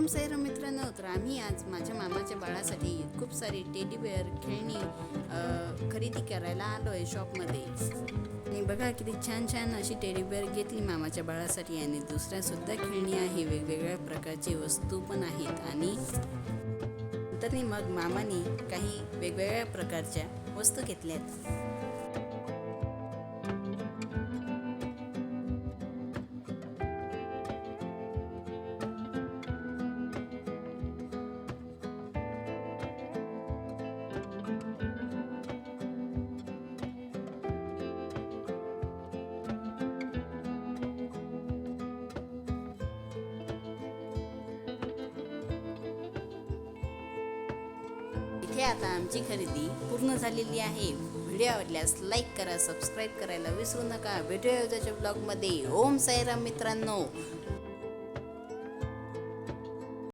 साईराम मित्रांनो, तर आम्ही आज माझ्या मामाच्या बाळासाठी खूप सारी टेडी बेअर खेळणी खरेदी करायला आलो आहे शॉपमध्ये. आणि बघा किती छान छान अशी टेडी बेअर घेतली मामाच्या बाळासाठी. आणि दुसऱ्या सुद्धा खेळणी आहे, वेगवेगळ्या प्रकारची वस्तू पण आहेत. आणि नंतर मग मामाने काही वेगवेगळ्या प्रकारच्या वस्तू घेतल्यात. इथे आता आमची खरेदी पूर्ण झालेली आहे. व्हिडिओ आवडल्यास लाईक करा, सबस्क्राईब करायला विसरू नका. भेटूया उद्याच्या ब्लॉगमध्ये. ओम साईराम मित्रांनो.